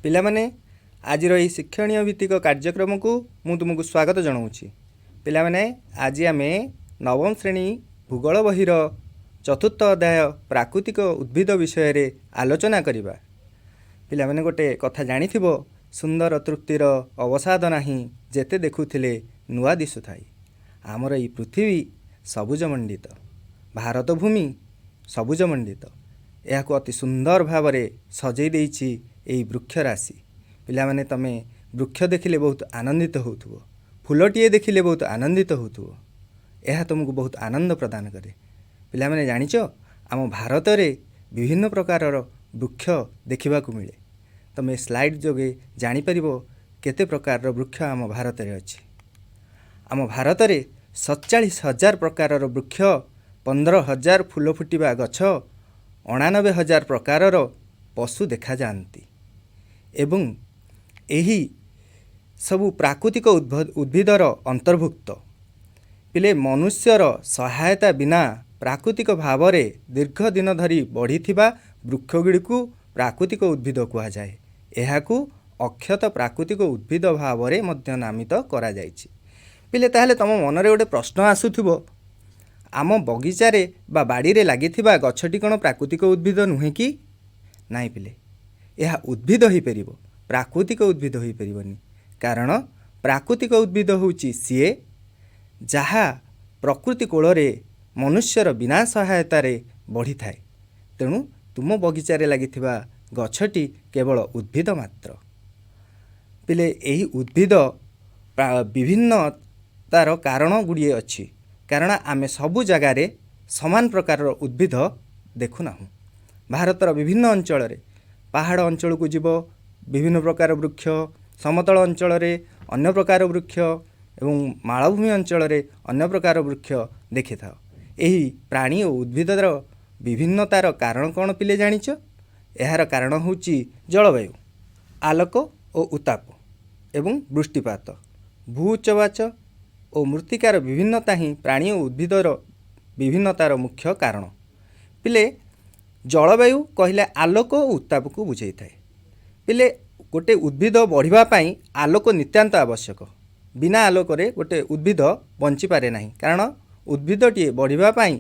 ପିଲାମାନେ ଆଜିର ଏହି ଶିକ୍ଷଣୀୟ ଭିତ୍ତିକ କାର୍ଯ୍ୟକ୍ରମକୁ ମୁଁ ତୁମକୁ ସ୍ୱାଗତ ଜଣାଉଛି। ପିଲାମାନେ ଆଜି ଆମେ ନବମ ଶ୍ରେଣୀ ଭୂଗୋଳ ବହିର ଚତୁର୍ଥ ଅଧ୍ୟାୟ ପ୍ରାକୃତିକ ଉଦ୍ଭିଦ ବିଷୟରେ ଆଲୋଚନା କରିବା। ପିଲାମାନେ ଗୋଟେ କଥା ଜାଣିଥିବ, ସୁନ୍ଦର ତୃପ୍ତିର ଅବସାଦ ନାହିଁ, ଯେତେ ଦେଖୁଥିଲେ ନୂଆ ଦିଶୁଥାଏ। ଆମର ଏହି ପୃଥିବୀ ସବୁଜମଣ୍ଡିତ, ଭାରତ ଭୂମି ସବୁଜମଣ୍ଡିତ। ଏହାକୁ ଅତି ସୁନ୍ଦର ଭାବରେ ସଜେଇ ଦେଇଛି ଏହି ବୃକ୍ଷ ରାଶି। ପିଲାମାନେ ତମେ ବୃକ୍ଷ ଦେଖିଲେ ବହୁତ ଆନନ୍ଦିତ ହେଉଥିବ, ଫୁଲଟିଏ ଦେଖିଲେ ବହୁତ ଆନନ୍ଦିତ ହେଉଥିବ। ଏହା ତୁମକୁ ବହୁତ ଆନନ୍ଦ ପ୍ରଦାନ କରେ। ପିଲାମାନେ ଜାଣିଛ, ଆମ ଭାରତରେ ବିଭିନ୍ନ ପ୍ରକାରର ବୃକ୍ଷ ଦେଖିବାକୁ ମିଳେ। ତମେ ସ୍ଲାଇଡ଼ ଯୋଗେ ଜାଣିପାରିବ କେତେ ପ୍ରକାରର ବୃକ୍ଷ ଆମ ଭାରତରେ ଅଛି। ଆମ ଭାରତରେ 47,000 ପ୍ରକାରର ବୃକ୍ଷ, 15,000 ଫୁଲ ଫୁଟିବା ଗଛ, 99,000 ପ୍ରକାରର ପଶୁ ଦେଖାଯାଆନ୍ତି। ଏବଂ ଏହି ସବୁ ପ୍ରାକୃତିକ ଉଦ୍ଭିଦର ଅନ୍ତର୍ଭୁକ୍ତ। ପିଲେ ମନୁଷ୍ୟର ସହାୟତା ବିନା ପ୍ରାକୃତିକ ଭାବରେ ଦୀର୍ଘ ଦିନ ଧରି ବଢ଼ିଥିବା ବୃକ୍ଷଗୁଡ଼ିକୁ ପ୍ରାକୃତିକ ଉଦ୍ଭିଦ କୁହାଯାଏ। ଏହାକୁ ଅକ୍ଷତ ପ୍ରାକୃତିକ ଉଦ୍ଭିଦ ଭାବରେ ମଧ୍ୟ ନାମିତ କରାଯାଇଛି। ପିଲେ ତାହେଲେ ତୁମ ମନରେ ଗୋଟେ ପ୍ରଶ୍ନ ଆସୁଥିବ, ଆମ ବଗିଚାରେ ବା ବାଡ଼ିରେ ଲାଗିଥିବା ଗଛଟି କ'ଣ ପ୍ରାକୃତିକ ଉଦ୍ଭିଦ ନୁହେଁ କି? ନାଇଁ ପିଲେ, ଏହା ଉଦ୍ଭିଦ ହୋଇପାରିବ, ପ୍ରାକୃତିକ ଉଦ୍ଭିଦ ହୋଇପାରିବନି। କାରଣ ପ୍ରାକୃତିକ ଉଦ୍ଭିଦ ହେଉଛି ସିଏ ଯାହା ପ୍ରକୃତି କୋଳରେ ମନୁଷ୍ୟର ବିନା ସହାୟତାରେ ବଢ଼ିଥାଏ। ତେଣୁ ତୁମ ବଗିଚାରେ ଲାଗିଥିବା ଗଛଟି କେବଳ ଉଦ୍ଭିଦ ମାତ୍ର। ପିଲେ ଏହି ଉଦ୍ଭିଦ ବିଭିନ୍ନ ତାର କାରଣ ଗୁଡ଼ିଏ ଅଛି। କାରଣ ଆମେ ସବୁ ଜାଗାରେ ସମାନ ପ୍ରକାରର ଉଦ୍ଭିଦ ଦେଖୁନାହୁଁ। ଭାରତର ବିଭିନ୍ନ ଅଞ୍ଚଳରେ, ପାହାଡ଼ ଅଞ୍ଚଳକୁ ଯିବ ବିଭିନ୍ନ ପ୍ରକାର ବୃକ୍ଷ, ସମତଳ ଅଞ୍ଚଳରେ ଅନ୍ୟ ପ୍ରକାର ବୃକ୍ଷ ଏବଂ ମାଳଭୂମି ଅଞ୍ଚଳରେ ଅନ୍ୟ ପ୍ରକାର ବୃକ୍ଷ ଦେଖିଥାଅ। ଏହି ପ୍ରାଣୀ ଓ ଉଦ୍ଭିଦର ବିଭିନ୍ନତାର କାରଣ କ'ଣ ପିଲେ ଜାଣିଛ? ଏହାର କାରଣ ହେଉଛି ଜଳବାୟୁ, ଆଲୋକ ଓ ଉତ୍ତାପ ଏବଂ ବୃଷ୍ଟିପାତ, ଭୂ ଉଚ୍ଚବାଚ ଓ ମୃତ୍ତିକାର ବିଭିନ୍ନତା ହିଁ ପ୍ରାଣୀ ଓ ଉଦ୍ଭିଦର ବିଭିନ୍ନତାର ମୁଖ୍ୟ କାରଣ। ପିଲେ ଜଳବାୟୁ କହିଲେ ଆଲୋକ ଓ ଉତ୍ତାପକୁ ବୁଝାଇଥାଏ। ପିଲେ ଗୋଟେ ଉଦ୍ଭିଦ ବଢ଼ିବା ପାଇଁ ଆଲୋକ ନିତାନ୍ତ ଆବଶ୍ୟକ। ବିନା ଆଲୋକରେ ଗୋଟେ ଉଦ୍ଭିଦ ବଞ୍ଚିପାରେ ନାହିଁ। କାରଣ ଉଦ୍ଭିଦଟିଏ ବଢ଼ିବା ପାଇଁ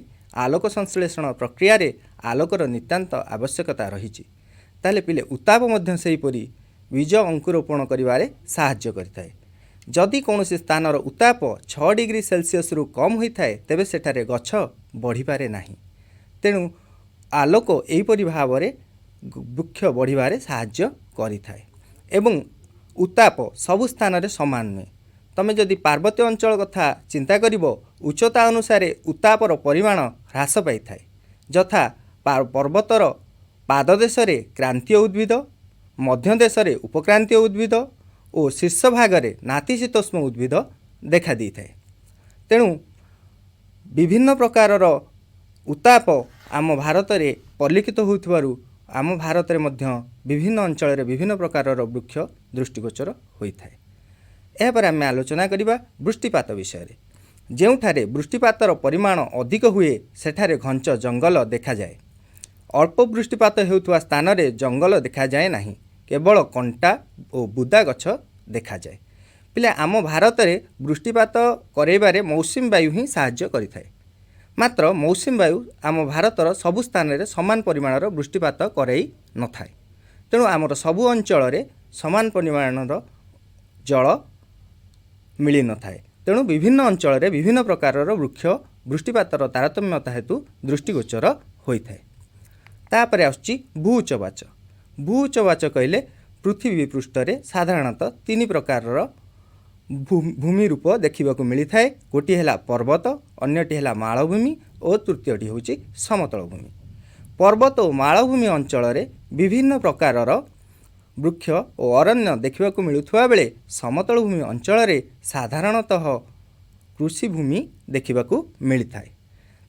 ଆଲୋକ ସଂଶ୍ଳେଷଣ ପ୍ରକ୍ରିୟାରେ ଆଲୋକର ନିତାନ୍ତ ଆବଶ୍ୟକତା ରହିଛି। ତାହେଲେ ପିଲେ ଉତ୍ତାପ ମଧ୍ୟ ସେହିପରି ବୀଜ ଅଙ୍କୁରୋପଣ କରିବାରେ ସାହାଯ୍ୟ କରିଥାଏ। ଯଦି କୌଣସି ସ୍ଥାନର ଉତ୍ତାପ 6 ଡିଗ୍ରୀ ସେଲସିୟସରୁ କମ୍ ହୋଇଥାଏ, ତେବେ ସେଠାରେ ଗଛ ବଢ଼ିପାରେ ନାହିଁ। ତେଣୁ ଆଲୋକ ଏହିପରି ଭାବରେ ବୃକ୍ଷ ବଢ଼ିବାରେ ସାହାଯ୍ୟ କରିଥାଏ। ଏବଂ ଉତ୍ତାପ ସବୁ ସ୍ଥାନରେ ସମାନ ନୁହେଁ। ତୁମେ ଯଦି ପାର୍ବତ୍ୟ ଅଞ୍ଚଳ କଥା ଚିନ୍ତା କରିବ, ଉଚ୍ଚତା ଅନୁସାରେ ଉତ୍ତାପର ପରିମାଣ ହ୍ରାସ ପାଇଥାଏ। ଯଥା ପର୍ବତର ପାଦଦେଶରେ କ୍ରାନ୍ତୀୟ ଉଦ୍ଭିଦ, ମଧ୍ୟ ଦେଶରେ ଉପକ୍ରାନ୍ତୀୟ ଉଦ୍ଭିଦ ଓ ଶୀର୍ଷ ଭାଗରେ ନାତିଶୀତୋଷ୍ଣ ଉଦ୍ଭିଦ ଦେଖା ଦେଇଥାଏ। ତେଣୁ ବିଭିନ୍ନ ପ୍ରକାରର ଉତ୍ତାପ ଆମ ଭାରତରେ ପରିଲକ୍ଷିତ ହେଉଥିବାରୁ ଆମ ଭାରତରେ ମଧ୍ୟ ବିଭିନ୍ନ ଅଞ୍ଚଳରେ ବିଭିନ୍ନ ପ୍ରକାରର ବୃକ୍ଷ ଦୃଷ୍ଟିଗୋଚର ହୋଇଥାଏ। ଏହାପରେ ଆମେ ଆଲୋଚନା କରିବା ବୃଷ୍ଟିପାତ ବିଷୟରେ। ଯେଉଁଠାରେ ବୃଷ୍ଟିପାତର ପରିମାଣ ଅଧିକ ହୁଏ, ସେଠାରେ ଘଞ୍ଚ ଜଙ୍ଗଲ ଦେଖାଯାଏ। ଅଳ୍ପ ବୃଷ୍ଟିପାତ ହେଉଥିବା ସ୍ଥାନରେ ଜଙ୍ଗଲ ଦେଖାଯାଏ ନାହିଁ, କେବଳ କଣ୍ଟା ଓ ବୁଦା ଗଛ ଦେଖାଯାଏ। ପିଲା ଆମ ଭାରତରେ ବୃଷ୍ଟିପାତ କରାଇବାରେ ମୌସୁମୀ ବାୟୁ ହିଁ ସାହାଯ୍ୟ କରିଥାଏ। ମାତ୍ର ମୌସୁମୀ ବାୟୁ ଆମ ଭାରତର ସବୁ ସ୍ଥାନରେ ସମାନ ପରିମାଣର ବୃଷ୍ଟିପାତ କରାଇ ନଥାଏ। ତେଣୁ ଆମର ସବୁ ଅଞ୍ଚଳରେ ସମାନ ପରିମାଣର ଜଳ ମିଳିନଥାଏ। ତେଣୁ ବିଭିନ୍ନ ଅଞ୍ଚଳରେ ବିଭିନ୍ନ ପ୍ରକାରର ବୃକ୍ଷ ବୃଷ୍ଟିପାତର ତାରତମ୍ୟତା ହେତୁ ଦୃଷ୍ଟିଗୋଚର ହୋଇଥାଏ। ତାପରେ ଆସୁଛି ଭୂ ଉଚ୍ଚବାଚ। ଭୂ ଉଚ୍ଚବାଚ କହିଲେ ପୃଥିବୀ ପୃଷ୍ଠରେ ସାଧାରଣତଃ 3 ପ୍ରକାରର ଭୂମି ରୂପ ଦେଖିବାକୁ ମିଳିଥାଏ। ଗୋଟିଏ ହେଲା ପର୍ବତ, ଅନ୍ୟଟି ହେଲା ମାଳଭୂମି ଓ ତୃତୀୟଟି ହେଉଛି ସମତଳ ଭୂମି। ପର୍ବତ ଓ ମାଳଭୂମି ଅଞ୍ଚଳରେ ବିଭିନ୍ନ ପ୍ରକାରର ବୃକ୍ଷ ଓ ଅରଣ୍ୟ ଦେଖିବାକୁ ମିଳୁଥିବା ବେଳେ ସମତଳ ଭୂମି ଅଞ୍ଚଳରେ ସାଧାରଣତଃ କୃଷିଭୂମି ଦେଖିବାକୁ ମିଳିଥାଏ।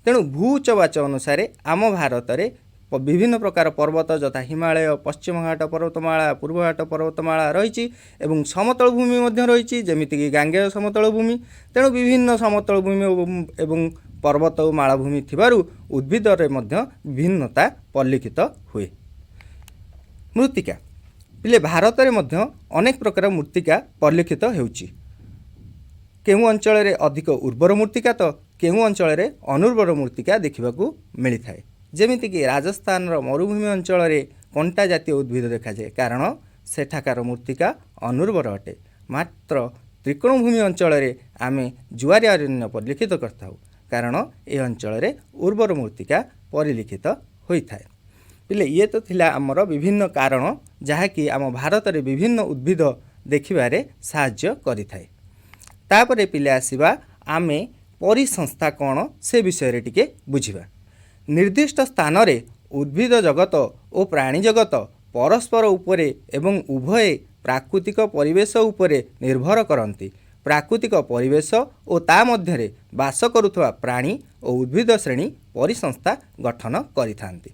ତେଣୁ ଭୂ ଉଚ୍ଚବାଚ ଅନୁସାରେ ଆମ ଭାରତରେ ବିଭିନ୍ନ ପ୍ରକାର ପର୍ବତ ଯଥା ହିମାଳୟ, ପଶ୍ଚିମଘାଟ ପର୍ବତମାଳା, ପୂର୍ବଘାଟ ପର୍ବତମାଳା ରହିଛି ଏବଂ ସମତଳ ଭୂମି ମଧ୍ୟ ରହିଛି, ଯେମିତିକି ଗାଙ୍ଗେୟ ସମତଳ ଭୂମି। ତେଣୁ ବିଭିନ୍ନ ସମତଳ ଭୂମି ଏବଂ ପର୍ବତ ଓ ମାଳଭୂମି ଥିବାରୁ ଉଦ୍ଭିଦରେ ମଧ୍ୟ ବିଭିନ୍ନତା ପରିଲକ୍ଷିତ ହୁଏ। ମୃତ୍ତିକା पिले भारत में अनेक प्रकार मृत्तिका परिलक्षित होउची। केउ अंचल में अधिक उर्वर मृत्तिका तो केउ अंचल में अनुर्वर मृत्तिका देखा मिली थाए। जेमितिक राजस्थान मरुभूमि अंचल में कंटा जातीय उद्भिद देखा जाए कारण सेठाकार मृत्तिका अनुर्वर अटे। मात्र त्रिकोणभूमि अंचल में आम जुआरी अरण्य परिलक्षित करता कारण ये अंचल में उर्वर मृत्तिका परिलक्षित होता है। पिले ये तो थिला आमर विभिन्न कारण जहाँकि आम भारत में विभिन्न उद्भिद देखिबारे साहाय्य करिथाए। तापरे पिले आसिबा आमे परिसंस्था कौन से विषय रे टिके बुझिबा। निर्दिष्ट स्थान रे उद्भिद जगत और प्राणी जगत परस्पर उपरे एवं उभय प्राकृतिक परिवेश उपरे निर्भर करती। प्राकृतिक परिवेश और ता मध्यरे बास करुथवा प्राणी और उद्भिद श्रेणी परिसंस्था गठन करिथांती।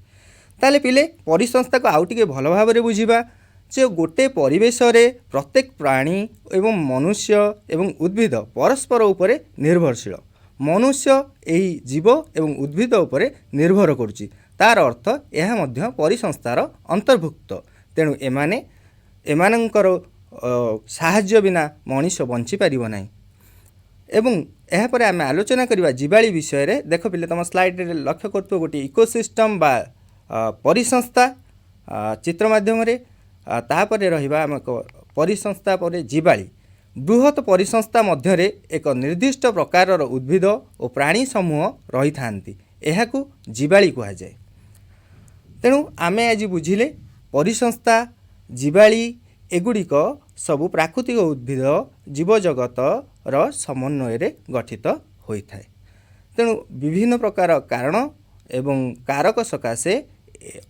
ताले पिले परिसंस्था को आउ टिके भल भाव बुझिबा जे गोटे परिवेश रे प्रत्येक प्राणी एवं मनुष्य एवं उद्भिद परस्पर उपरे निर्भरशील। मनुष्य यही जीव एवं उद्भिद उपरे निर्भर करुच्ची तार अर्थ यह मध्य परिसंस्थार अंतर्भुक्त। तेणु एमानंकर साहाय्य बिना मनीष बंची पारिबो नाही। एवं यह पर आम आलोचना करबा जीवाली विषय रे। देख पिले तुम स्लाइड रे लक्ष्य करथु गोटे इकोसिस्टम बा परिसंस्था चित्र माध्यम रे तापरे रहिबा आम परिसंस्था पर जीवाली। बृहत परिसंस्था मध्य रे एक निर्दिष्ट प्रकार उद्भिद और प्राणी समूह रही थांती। एहाकू जीवाली कहा जाए। तेणु आमे आज बुझिले परिसंस्था जीवाली एगुड़िक सबु प्राकृतिक उद्भिद जीवजगत समन्वय रे गठित होता है। तेणु विभिन्न प्रकार कारण एवं कारक सकाशे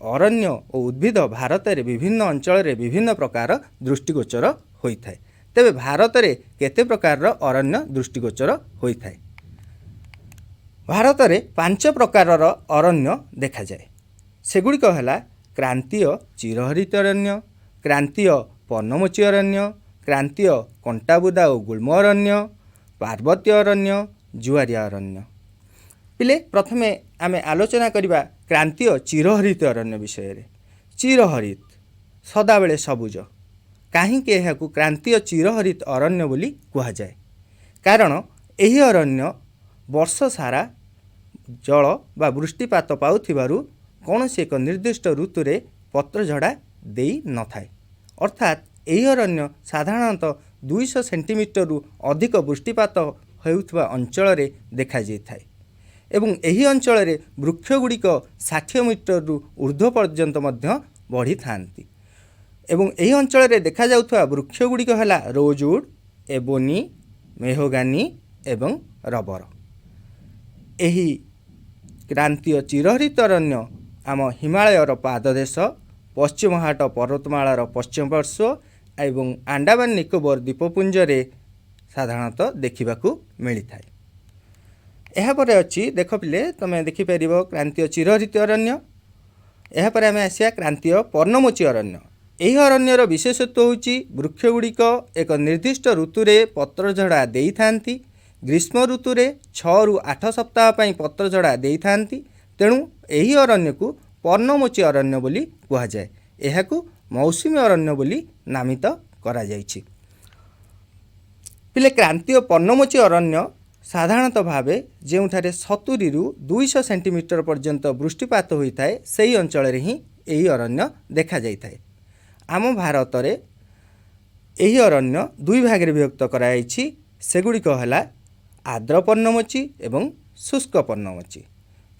अरण्य और उद्भिद भारत रे विभिन्न अंचल रे विभिन्न प्रकार दृष्टिगोचर होता है। तेबे भारत रे केते प्रकार अरण्य दृष्टिगोचर होता है। भारत रे 5 प्रकार अरण्य देखा जाए। सेगुड़िक है क्रांतीय चिरहरित अरण्य, क्रांतीय पर्णमोची अरण्य, क्रांतीय कंटाबुदा और गुल्म अरण्य, पार्वत्य अरण्य, जुआरिया अरण्य। पिले प्रथमे आमे आलोचना करिबा क्रांतीय चिरहरित अरण्य विषय रे। चिरहरित सदाबेले सबुज कहीं क्रांतीय चिरहरित अरण्य बोली कहा जाए कारण यही अरण्य वर्ष सारा जल बा वृष्टिपात पाउथिबारु कौनसी एक निर्दिष्ट ऋतु रे पत्र झड़ा देई न थाए। अर्थात यही अरण्य साधारणतः 200 सेंटीमीटर रु अधिक वृष्टिपात होउथबा अंचल रे देखा जाए एवं यही अंचल रे वृक्षगुड़िक 60 मीटर रु ऊर्ध्व पर्यंत मध्य बढ़ी थांती। एवं यही अंचल रे देखा जाउथबा वृक्षगुड़िक हला रोजवुड, एबोनी, मेहोगानी एवं रबर। यही क्रांतीय चिरहरित अरण्य आम हिमालयर पाददेश, पश्चिम घाट पर्वतमालार पश्चिम पार्श्व एवं अंडमान निकोबर द्वीपपुंज रे साधारणतः देखिबाकू मिली थाए। यापर अच्छी देख पिले तुम देखिपर क्रांतीय चिरहरित अरण्य। यापर आम आसिया क्रांतीय पर्णमोची अरण्य। यही अरण्यर विशेषत्व होची वृक्षगुड़िक एक निर्दिष्ट ऋतु रे पत्र झड़ा देई थांती। ग्रीष्म ऋतु रे 6 रु 8 सप्ताह पई पत्र झड़ा देई थांती। तेणु यही अरण्य को पर्णमोची अरण्य बोली कहा जाए। एहाकू मौसुमी अरण्य बोली नामित करा जायछि। पिले क्रांतीय पर्णमोची अरण्य साधारणतः भावे जेउठारे 70 रु 200 सेंटीमीटर पर्यंत वृष्टिपात होता है सही अंचल रे ही यही अरण्य देखा जाए। आम भारत रे यही अरण्य 2 भाग रे विभक्त कराई। सेगुड़िक है आर्द्र पर्णमोची एवं शुष्क पर्णमोची।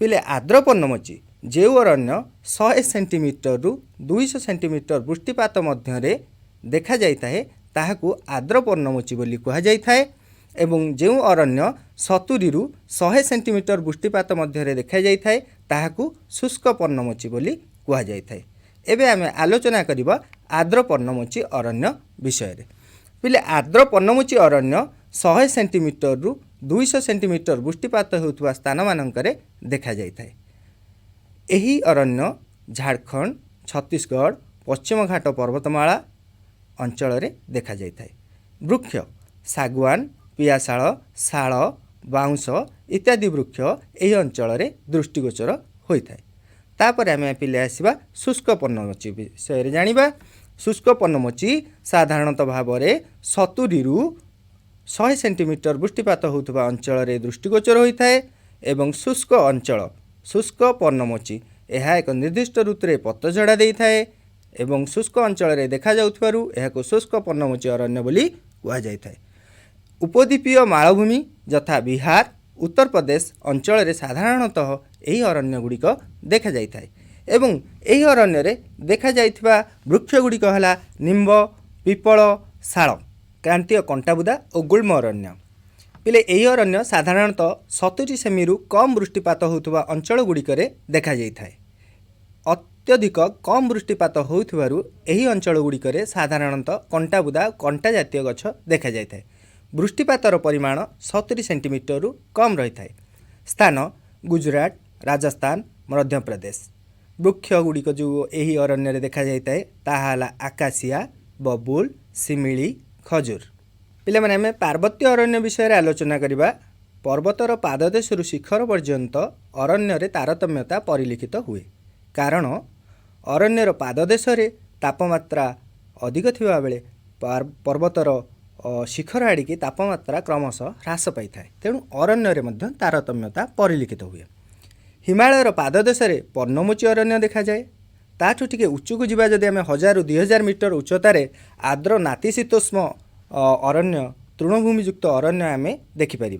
पिले आर्द्र पर्णमोची जो अरण्य 100 सेंटीमीटर रु 200 सेंटीमीटर वृष्टिपात मध्य देखा जाता है ताहाकू आर्द्र पर्णमोची बोली कहा जाए। एवं जो अरण्य 70 रु 100 सेंटीमीटर वृष्टिपात मध्य देखा जाए ताहाकू शुष्क पर्णमोची बोली कहा जाए। एबे आमे आलोचना करिबा आर्द्र पर्णमोची अरण्य विषय रे। पिले आर्द्र पर्णमोची अरण्य 100 सेंटीमीटर रु 200 सेंटीमीटर वृष्टिपात होउथबा स्थान मानकरे देखा जाए। एही अरण्य झारखंड, छत्तीसगढ़, पश्चिम घाट पर्वतमाला अंचल रे देखा जाए। वृक्ष सागवान, पियाशाल, शाल, बाउंश इत्यादि वृक्ष यही अंचल रे दृष्टिगोचर होता है। तापर आम पिले आसवा शुष्क पर्णमोची विषय जानिबा। शुष्क पर्णमोची साधारणतः भाव में 70 रु 100 सेंटीमीटर वृष्टिपात होता अंचल दृष्टिगोचर होता है एवं शुष्क अंचल शुष्क पर्णमोची यह एक निर्दिष्ट ऋतु में पत्तझड़ा देता है एवं शुष्क अंचल देखा जाउथबारु एहाको शुष्क पर्णमोची अरण्य बोली कुहा जायଥାଏ। उपद्वीपीय मालभूमि यथा बिहार उत्तर प्रदेश अंचल साधारणतः यही अरण्य गुड़िक देखा जायଥାଏ एवं यही अरण्य देखा जायଥିବା वृक्ष गुड़िक है निम्ब पिपल शाल क्रांतीय कंटाबुदा और गुल्म अरण्य। पिले यही अरण्य साधारणतः 70 सेमी कम वृष्टिपात होता अंचल गुड़िक देखा जायଥାଏ। अत्यधिक कम वृष्टिपात होइथिबारु एही अंचल गुड़िक साधारणतः कंटाबुदा कंटा जातीय गछ देखा जायଥାଏ। वृष्टिपातर परिमाण 70 सेंटीमीटर रु कम रही है। स्थान गुजरात राजस्थान मध्य प्रदेश। वृक्ष गुड़िक जो यही अरण्य देखा जाए ताहा आकाशिया बबुल शिमिली खजूर। पिला माने आमे पार्वत्य अरण्य विषय रे आलोचना करिबा। पर्वतर पाददेशरु शिखर पर्यंत अरण्य तारतम्यता परिलिखित हुए कारण अरण्यर पाददेश तापमात्रा अधिक थिबा बेले पर्वतर शिखर आड़िकी तापमात्रा क्रमशः ह्रास पाई थाए तेणु अरण्य तारतम्यता परिलिखित हुए। हिमालयर पाददेश पर्णमोची अरण्य देखा जाए ताठू टिके उच्चकू जावा जदि आम 1000 ରୁ 2000 मीटर उच्चतार आर्द्र नातिशीतोष्ण अरण्य तृणभूमियुक्त अरण्य आम देखिपर।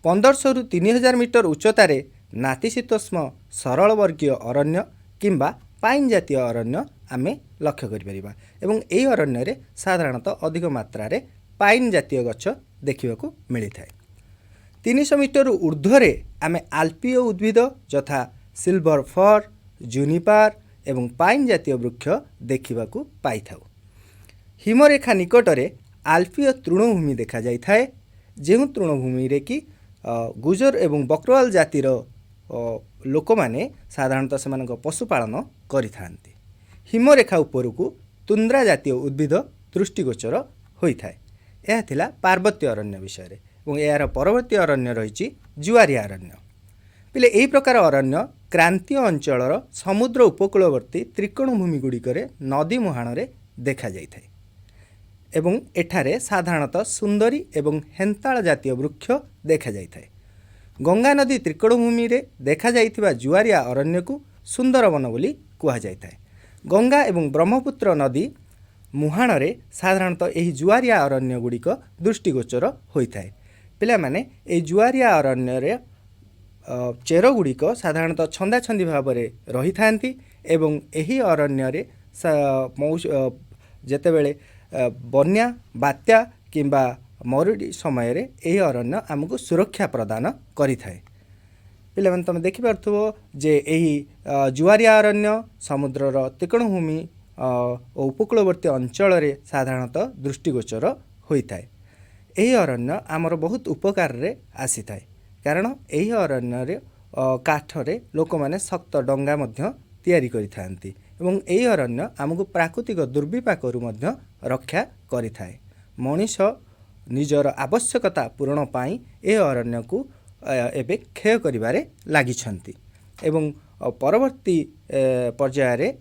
1500 ରୁ 3000 मीटर उच्चतार नातिशीतोष्ण सरल वर्गीय अरण्य किंबा पाइन जातीय अरण्य आम लक्ष्य करिपरिबा एवं एही अरण्य साधारणतः अधिक मात्रा पाइन जातीय गछ देखा मिलता है। 300 मीटर ऊर्ध्वे आम आल्पीय उद्भिद यथा सिल्वर फर जुनिपार एवं पाइन जातीय वृक्ष देखा पाई था। हिमरेखा निकटरे आल्पीय तृणभूमि देखा जाए जो तृणभूमि रे कि गुजर एवं बकरवाल जातिर लोक माने साधारणतः से पशुपालन करिथांती। हिमरेखा उपरकू तुंद्रा जातीय उद्भिद दृष्टिगोचर होता है। यह थिला पार्वत्य अरण्य विषय और यार परवर्ती अरण्य रही जुआरिया अरण्य। पिले यही प्रकार अरण्य क्रांतीय अंचलर समुद्र उपकूलवर्ती त्रिकोणभूमि गुड़िक नदी मुहाण देखा जाए एवं एठारे साधारणतः सुंदरी एवं हेन्ताल जातीय वृक्ष देखा जाए। गंगा नदी त्रिकोणभूमि देखा जाइथिबा जुआरिया अरण्य को सुंदरवन बोली कुहा जाए। गंगा एवं ब्रह्मपुत्र नदी मुहाण साधारणतः यही जुआरिया अरण्य गुड़िक दृष्टिगोचर होता है। पिला माने ए जुआरिया अरण्य चेर गुड़िक साधारणतः छंदा छंदी भाव में रही थांती एवं यही अरण्य जेतेबेले बन्या बात्या किंबा मरुड़ी समय यही अरण्य आमको सुरक्षा प्रदान करि थाए। पिला माने तुम देखि पारथुबो जे यही जुआरिया अरण्य समुद्रर त्रिकोणभूमि और उपकूलवर्ती अंचल साधारणतः दृष्टिगोचर होता है। यही अरण्य आमर बहुत उपकार रे आसी थाए कारण यही अरण्य काठरे लोक माने शक्त डंगा मध्य तैयारी करिथांती एवं यही अरण्य आमको प्राकृतिक दुर्विपाकरू मध्य रक्षा करिथाए। मनीष निजर आवश्यकता पूरण पाई ए अरण्य को एबे क्षय करिबारे लागिछंती एवं परवर्ती पर्याय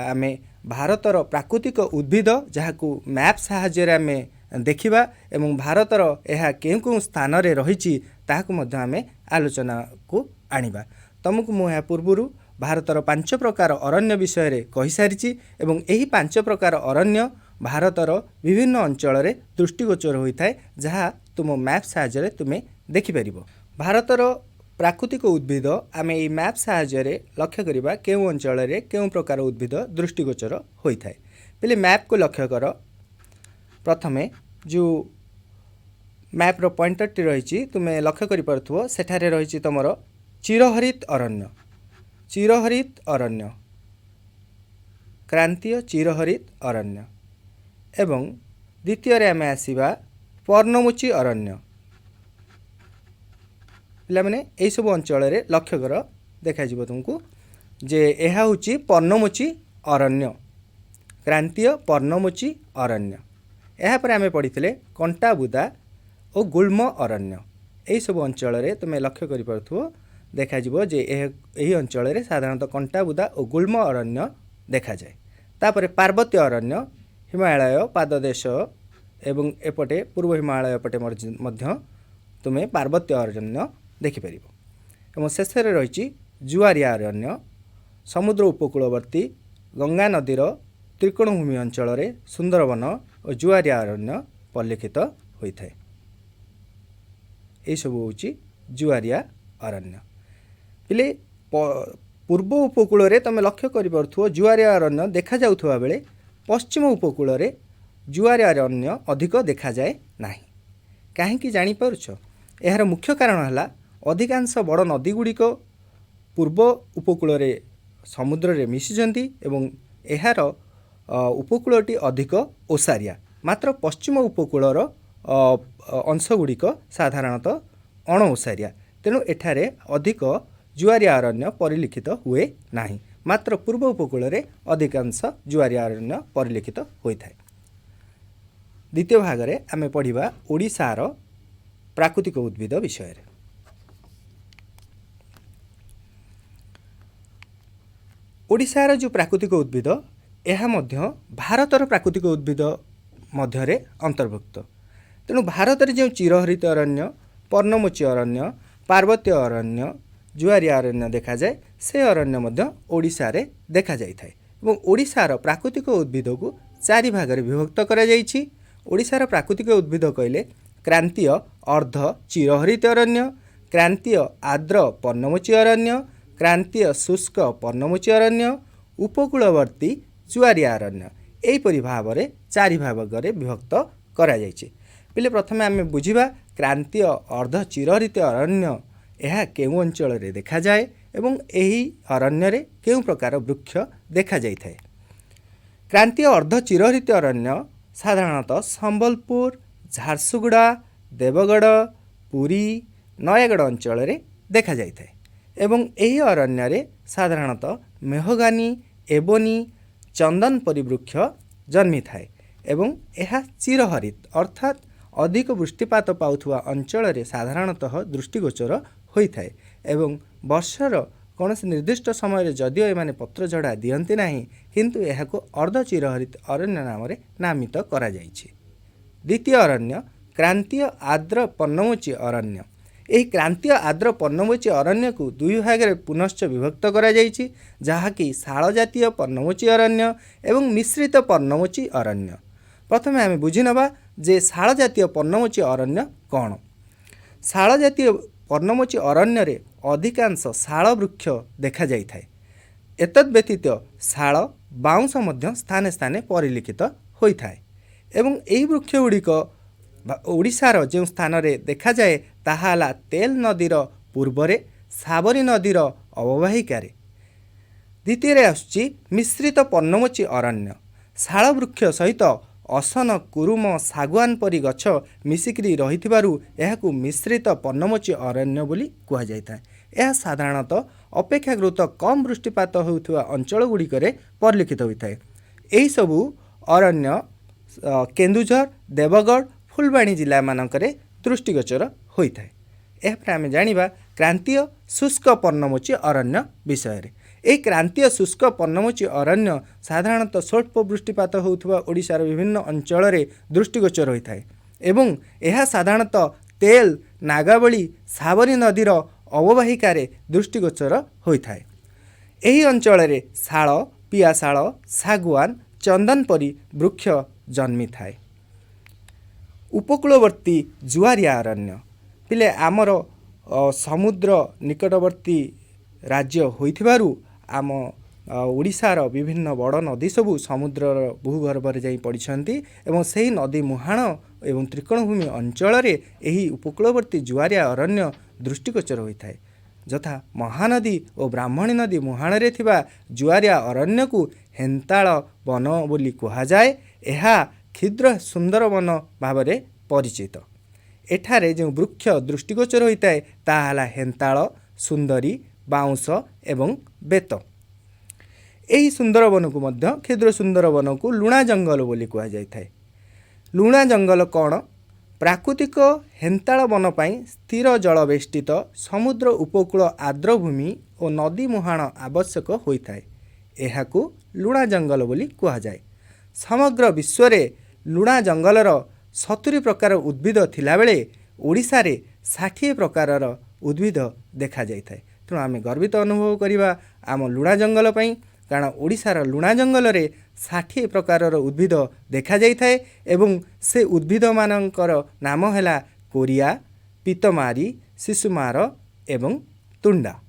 आमे भारतर प्राकृतिक उद्भिद जहाकू मैप साहाय्य आमे देखिबा एवं भारतर यह केउ स्थान रे रहिछि ताहाकू मध्य आमे आलोचना को आनिबा। तुमको मु या पूर्वरु भारतर 5 प्रकार अरण्य विषय रे कहि सारिछि एवं एही 5 प्रकार अरण्य भारतर विभिन्न अंचल रे दृष्टिगोचर होता है जहाँ तुम मैप साहाय्य तुमे देखि परिबो। भारतर प्राकृतिक उद्भिद आमे ई मैप साहाय्य लक्ष्य करिबा केउ अंचल रे केउ प्रकार उद्भिद दृष्टिगोचर होता है। पहले मैप को लक्ष्य कर। प्रथमे जो मैप रो पॉइंटर टी रही तुमे लक्ष्य करि परथुओ सेठारे रही तुमर चिरहरित अरण्य क्रांतीय चिरहरित अरण्य एवं द्वितीय आमे आसीबा पर्णमोची अरण्य। पिला माने एई सब अंचल रे लक्ष्य कर देखा जिवो तुमको जे एहा होची पर्णमोची अरण्य क्रांतीय पर्णमोची अरण्य। एहा पर आमे पढ़िथिले कंटाबुदा और गुल्म अरण्य। एई सब अंचल रे तुमे लक्ष्य करि परथुओ देखा जिवो जे एही अंचल रे साधारणतः कंटाबुदा और गुल्म अरण्य देखा जाए। तापरे पार्वत्य अरण्य हिमालय पाददेश एवं एपटे पूर्व हिमालय पटे मध्य तुमे पार्वत्य अरण्य देखिपर। एवं शेष रही जुआरिया अरण्य समुद्र उपकूलवर्ती गंगा नदीर त्रिकोणभूमि अंचल सुंदरवन और जुआरिया अरण्य परिलक्षित होता है। यही सब हूँ जुआरिया अरण्य। पिले पूर्व उपकूल रे तुम लक्ष्य कर जुआरिया अरण्य देखा जाउथुवा बेले पश्चिम उपकूल रे जुआरिया अरण्य अधिक देखा जाए नाही। काहेकि जानी पारुछ? यार मुख्य कारण है अधिकांश बड़ नदी गुड़िक पूर्व उपकूल रे समुद्र रे मिशिजंती एवं यार उपकूलटी अधिक ओसारिया। मात्र पश्चिम उपकूलर अंशगुड़िक साधारणतः अण ओसारिया। तेणु एठारे अधिक जुआरिया अरण्य परिलक्षित हुए नाही। मात्र पूर्व उपकूल रे अधिकांश जुआरिया अरण्य परिलक्षित होता है। द्वितीय भाग रे आमे पढ़िबा ओडिशार प्राकृतिक उद्भिद विषय रे। ओडिशार जो प्राकृतिक उद्भिद यह मध्य भारतर प्राकृतिक उद्भिद मध्य अंतर्भुक्त। तेणु भारत में जो चिरहरित अरण्य, पर्णमोची अरण्य, पार्वत्य अरण्य, जुआरिया अरण्य देखा जाए से अरण्य मध्य ओडिशा रे देखा जाय थाए। एवं ओडिशार प्राकृतिक उद्भिद को चारि भाग रे विभक्त करा जायछि। ओडिशार प्राकृतिक उद्भिद कहले क्रांतीय अर्ध चिरहरित अरण्य, क्रांतीय आर्द्र पर्णमोची अरण्य, क्रांतीय शुष्क पर्णमोची अरण्य, उपकूलवर्ती जुआरिया अरण्य। एहीपरि भाव में चारि भाग रे विभक्त करा जायछि। पहले प्रथमे आम बुझा क्रांतीय अर्ध चिरहरित अरण्य यह केउं अंचल रे देखा जाए एवं एही अरण्य रे केउं प्रकार वृक्ष देखा जाइथाए। क्रांतीय अर्ध चिरहरित अरण्य साधारणतः संबलपुर, झारसुगुड़ा, देवगढ़, पुरी, नयागढ़ अंचल रे देखा जाइथाए। एवं एही अरण्य रे साधारणतः मेहगानी, एबोनी, चंदन परि वृक्ष जन्मी थाए एवं यह चिरहरित अर्थात अधिक वृष्टिपात पाउथुवा अंचल रे साधारणतः दृष्टिगोचर होइथाए। एवं वर्षर कौन निर्दिष्ट समय जदिओ एमाने पत्र झड़ा दियंती नाही किंतु एहाको अर्ध चिरहरित अरण्य नाम रे नामित करा जाइछि। द्वितीय अरण्य क्रांतीय आर्द्र पर्णमोची अरण्य। एही क्रांतीय आर्द्र पर्णमोची अरण्य को दुई भाग रे पुनश्च विभक्त करा जाइछि, जहाँकि शाल जातीय पर्णमोची अरण्य एवं मिश्रित पर्णमोची अरण्य। प्रथमे आम बुझीनवा जे शाल जातीय पर्णमोची अरण्य कौन। शाल जातीय पर्णमोची अरण्य रे अधिकांश शाल वृक्ष देखा जाइथाए। एतद् व्यतीत शाल बाउंश मध्य स्थाने स्थाने परिलक्षित होइथाए। एवं एही वृक्ष गुड़िक ओडिशार जो स्थान रे देखा जाए ताहा हला तेल नदीर पूर्वरे साबरी नदीर अववाहिकार। द्वितीय रे आसुची मिश्रित पर्णमोची अरण्य। शाल वृक्ष सहित असन, कुरुम, सागवान परी गछ मिसिकरी रहिथिबारु एहाकु मिश्रित पर्णमोची अरण्य बोली कुहा जायଥାଏ। यह साधारणतः अपेक्षाकृत कम वृष्टिपात होउथुवा अंचल गुड़िकरे परिलक्षित होइଥାଏ। एही सबु अरण्य केन्दुझर, देवगढ़, फुलबाणी जिला मानकरे दृष्टिगोचर होइଥାଏ। एहापर आमे जानिबा क्रांतीय शुष्क पर्णमोची अरण्य विषय रे। एही क्रांतीय शुष्क पर्णमोची अरण्य साधारणतः स्वल्प वृष्टिपात होउथुवा ओडिशार विभिन्न अंचल रे दृष्टिगोचर होइଥାଏ एवं यह साधारणतः तेल, नागावली, साबरी नदीर अववाहिकारे दृष्टिगोचर होइଥାଏ। एही अंचल रे शाल, पियाशाल, सागवान, चंदन परी वृक्ष जन्मी थाए। उपकूलवर्ती जुआरिया अरण्य पिले आमर समुद्र निकटवर्ती राज्य होइथिबारु आम ओडिशार विभिन्न बड़ नदी सबू समुद्र भूगर्भ जाई पड़िछंती एवं सही नदी मुहाण एवं त्रिकोणभूमि अंचल रे एही उपकूलवर्ती जुआरिया अरण्य दृष्टिगोचर होइथाए। जथा महानदी और ब्राह्मणी नदी मुहाण रे थिबा जुआरिया अरण्य को हेन्ताल वन बोली कुहा जाए। एहा क्षुद्र सुंदर वन भाव में परिचित। एठारे जो वृक्ष दृष्टिगोचर होता है ताहा हेन्ताल, सुंदरी, बाउंश एवं बेत। यही सुंदर वन को मध्य क्षुद्र सुंदर वन को लुणा जंगल बोली कुहा जाए। लुणा जंगल कौन? प्राकृतिक हेन्ताल वन पाई स्थिर जल बेष्टित समुद्र उपकूल आर्द्रभूमि और नदी मुहाण आवश्यक होता है। एहाकू लुणा जंगल बोली कुहा जाए। समग्र विश्व लुणा जंगलर 70 प्रकार उद्भिद थिलाबेले ओडिशारे 60 प्रकारर उद्भिद देखा जाइथाय। तेणु आम गर्वित अनुभव करवा आम लुणा जंगल पई, कारण ओडिशार लुणा जंगल रे 60 प्रकारर उद्भिद देखा जाइथाय एवं से उद्भिद मानकर नाम हैला कोरिया, पीतमारी, शिशुमार एवं तुंडा।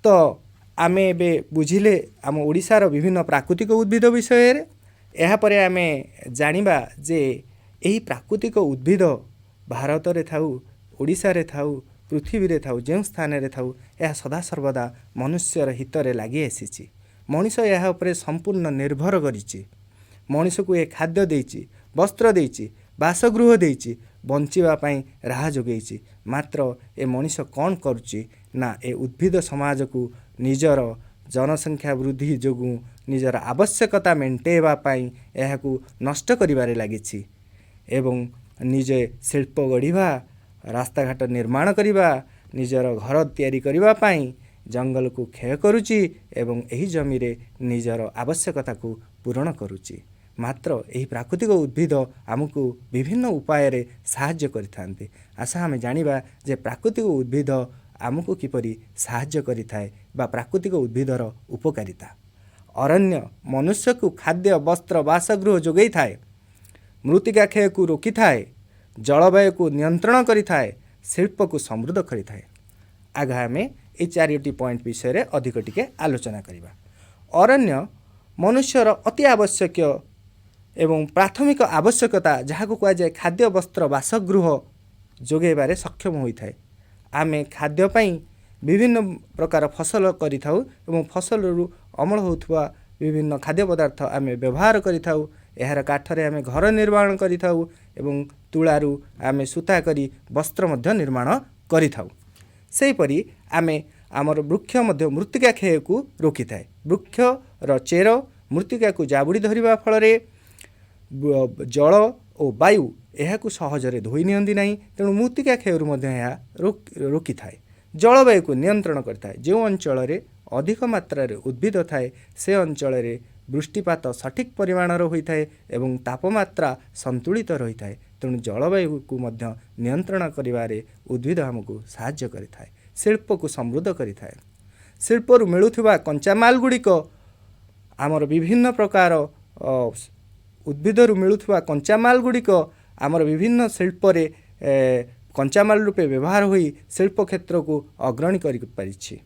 तो आमे बे बुझिले आम ओडिशार विभिन्न प्राकृतिक उद्भिद विषय रे। एहा परे आमे जानिबा जे एही प्राकृतिक उद्भिद भारत रे थाउ, ओडिशा रे थाउ, पृथ्वी रे थाउ, जे स्थान रे थाउ, यह सदा सर्वदा मनुष्यर हित रे लागि आसीछि। मनुष्य यह उपरे संपूर्ण निर्भर करिछि। मनुष्य को ए खाद्य देइछि, वस्त्र देइछि, बासगृह देइछि, बंचिबा पई राह जोगेइछि। मात्र ए मनुष्य कौन करुछि ना ए उद्भिद समाज को निजर जनसंख्या वृद्धि जोगु निजर आवश्यकता मेंटेवा पई एहाकू नष्ट करिबारे लागिछि एवं निजे शिल्प गढ़िबा, रास्ता घाट निर्माण करिबा, निजर घर तैयारी करिबा पई जंगल को क्षय करुछि एवं एही जमी रे निजर आवश्यकता को पूरण करुछि। मात्र एही प्राकृतिक उद्भिद आमको विभिन्न उपाय रे साहाय्य करिथान्ते। आशा आमे जानिबा जे प्राकृतिक उद्भिद आमको किपरि साहाय्य करिथाय बा प्राकृतिक उद्भिदर उपकारिता। अरण्य मनुष्य को खाद्य, वस्त्र, बासगृह जोगई थाए, मृत्तिका क्षय को रोकी थाए, जलवायु को नियंत्रण करिथाए, शिल्प को समृद्ध करिथाए। आगा आमे ए चारिटी पॉइंट विषय रे अधिक टिके आलोचना करिबा। अरण्य मनुष्यर अति आवश्यक एवं प्राथमिक आवश्यकता जहाँ को कहा जाए खाद्य, वस्त्र, बासगृह जोगेबारे सक्षम होइथाए। आमे खाद्य पई विभिन्न प्रकार फसल करिथाउ एवं फसल रु अमल होथुवा विभिन्न खाद्य पदार्थ आमे व्यवहार करिथाउ। एहार काठरे आमे घर निर्माण करिथाउ एवं तुळारु आमे सूता करी वस्त्र मध्य निर्माण करिथाउ। सेहीपरि आमे आमर वृक्ष मध्य मृत्तिका क्षय को रोकी थाए। वृक्ष र चेर मृत्तिका को जाबुड़ी धरिबा फल जल और वायु यह सहजरे धोई नियंती नहीं। तेणु मृत्तिका क्षय रोकी थाए। जलवायु को नियंत्रण करता है। जो अंचल रे अधिक मात्रा रे उद्भिद थाए से अंचल रे वृष्टिपात सठिक परिमाणर होता है एवं तापमात्रा संतुलित रही है। तेणु जलवायु को मध्य नियंत्रण करिवारे उद्भिद हमको साहाय्य करिथाए। शिल्प को समृद्ध करिथाए। शिल्परु मिलुथिबा कंचामाल गुड़िक आमर विभिन्न प्रकार उद्भिदरु मिलुथिबा कंचामाल गुड़िक आमर विभिन्न शिल्परे कंचामाल रूपे व्यवहार होई शिल्प क्षेत्र को अग्रणी करि परिछि।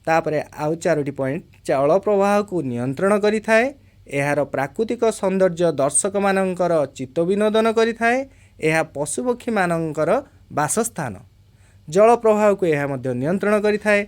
तापरे आउ चारोटी पॉइंट जल प्रवाह को नियंत्रण करिथाए। एहार प्राकृतिक सौंदर्य दर्शक मानकर चित्त विनोदन करिथाए। एहा पशुपक्षी मानकर बासस्थान। जल प्रवाह को यह मध्य नियंत्रण करिथाए।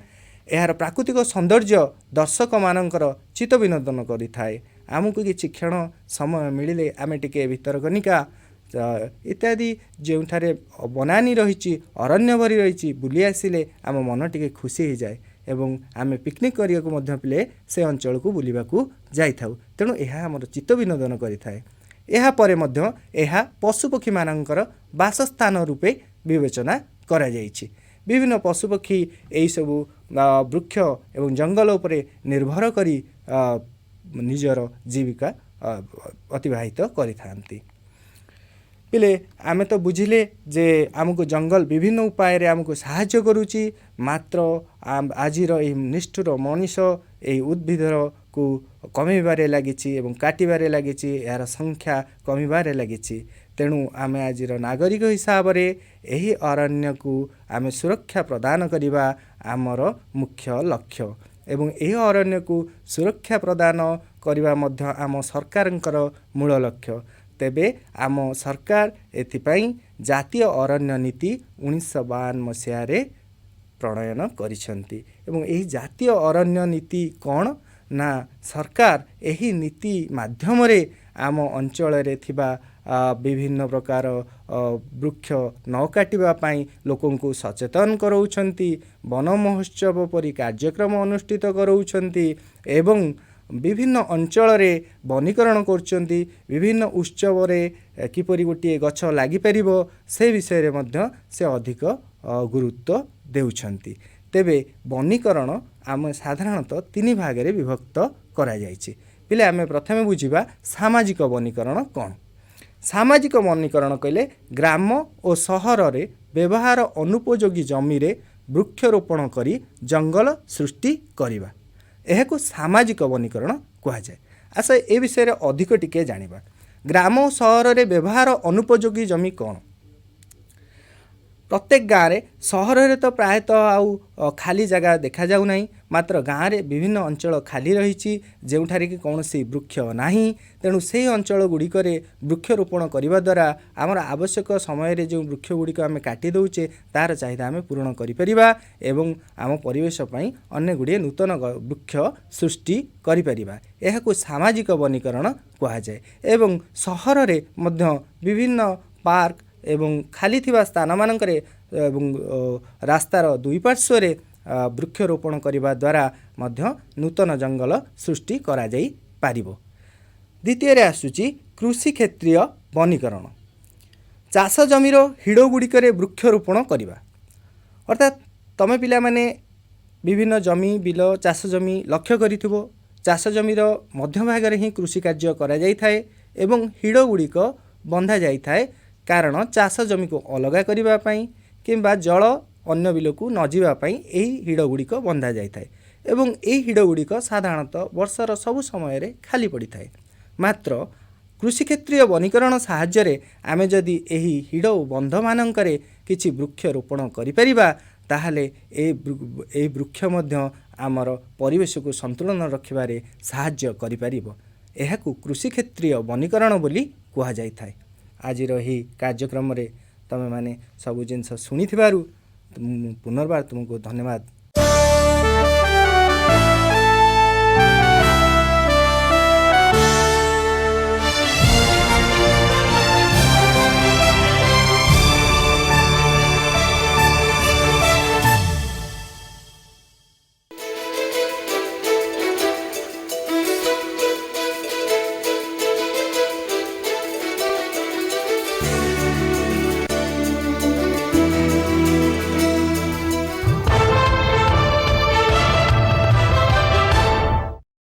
एहार प्राकृतिक सौंदर्य दर्शक मानकर चित्त विनोदन करिथाए। आमको किछि क्षण समय मिलिले आमे टिके भितरकनिका इत्यादि जोठारे बनानी रही अरण्य भरी रही बुली आसिले आम मन टिके खुशी हो जाए एवं आमे पिकनिक करिया को मध्य पिले से अंचल को बुलिबाकू जाइथाउ। तेणु यह आमर चित्त विनोदन करिथाए। एहा परे मध्य एहा पशुपक्षी मानकर बासस्थान रूपे विवेचना करा जाइछि। विभिन्न पशुपक्षी एई सबु वृक्ष एवं जंगल उपरे निर्भर करी निजर जीविका अतिबाहित करिथांती। पिले आमे तो बुझिले जे आमको जंगल विभिन्न उपाय रे आमको साहाय्य करूची। मात्र आजिर एही निष्ठुर मनीष एही उद्भिदर को कमिबारे लागिछि एवं काटिबारे लागिछि। यार संख्या कमिबारे लागिछि। तेणु आमे आजिर नागरिक हिसाब रे एही अरण्य को आमे सुरक्षा प्रदान करिबा आमर मुख्य लक्ष्य एवं एही अरण्य को सुरक्षा प्रदान करिबा मध्य आम सरकारंकर मूल लक्ष्य। तेबे आम सरकार एथिपाई जातीय अरण्य नीति 1952 मसीह रे प्रणयन करिसंती एवं एही जातीय अरण्य नीति कौन ना सरकार एही नीति माध्यम रे आम अंचल रे थिबा विभिन्न प्रकार वृक्ष न काटिबा पाई लोकों को सचेतन कराउछंती। वन महोत्सव परि कार्यक्रम अनुष्ठित कराउछंती एवं विभिन्न अंचल रे वनीकरण करछंती। विभिन्न उत्सव रे किपरि गोटे गछ लागि परिबो से विषय रे मध्य से अधिक गुरुत्व देउछंती। तेबे वनीकरण आम साधारणतः 3 भाग रे विभक्त करा जायछि। पिले आमे प्रथमे बुझिबा सामाजिक वनीकरण कौन। सामाजिक वनीकरण कहले ग्राम और सहर रे व्यवहार अनुपयोगी जमी रे वृक्षरोपण करी जंगल सृष्टि करिबा एहाकु सामाजिक वनीकरण कहा जाए। आसा ए विषय रे अधिक टिके जानिबा। ग्राम और सहर रे व्यवहार अनुपयोगी जमी कौन। प्रत्येक गाँव में सहर में तो प्रायतः आउ खाली जगह देखा जाऊ नहीं, मात्र गाँव में विभिन्न अंचल खाली रही जोठारे कि कौन वृक्ष नाही। तेणु से अंचल गुड़िक वृक्षरोपण करने द्वारा आमर आवश्यक समय जो वृक्ष गुड़िक आम काटी दौचे तार चाहिदा आम पूरण करिपरिबा एवं आम परिवेश पई अन्य गुड़िए नूतन वृक्ष सृष्टि करिपरिबा। एहाकु सामाजिक वनीकरण कहा जाए। एवं सहर में मध्य विभिन्न पार्क एवं खाली थिबा स्थान मानकरे एवं रास्तार दुई पार्श्व वृक्षरोपण करने द्वारा मध्य नूतन जंगल सृष्टि करा जाई पारिबो। द्वितीय रे आसुची कृषि क्षेत्रीय वनीकरण। चाष जमीर हिड़ गुड़िक वृक्षरोपण करवा अर्थात तमे पिला माने विभिन्न जमी बिल चाष जमी लक्ष्य करिथिबो। चाष जमीर मध्य भाग ही कृषि कार्य करा जाई थाए एवं हिड़ गुड़िक बंधा जाई थाए कारण चाष जमी को अलगा करिबा पई किंबा जल अन्य बिल को न जीवा पई एही हिड़ गुड़िक बंधा जाई थाए एवं एही हिड़ गुड़िक साधारणतः वर्षर सबु समय रे खाली पड़ी थाए। मात्र कृषि क्षेत्रीय वनीकरण साहाय्य रे आमे जदि एही हिड़ बंध मानकरे किछि वृक्षरोपण करि परिबा ताहले ए वृक्ष मध्य आमर परिवेश को संतुलन रखिबारे साहाय्य करि परिबो। एहाकु कृषि क्षेत्रीय वनीकरण बोली कुहा जाई थाए। आज ही कार्यक्रम रे तमे माने सबु जिनस शुणी पुनर्बार तुमको धन्यवाद।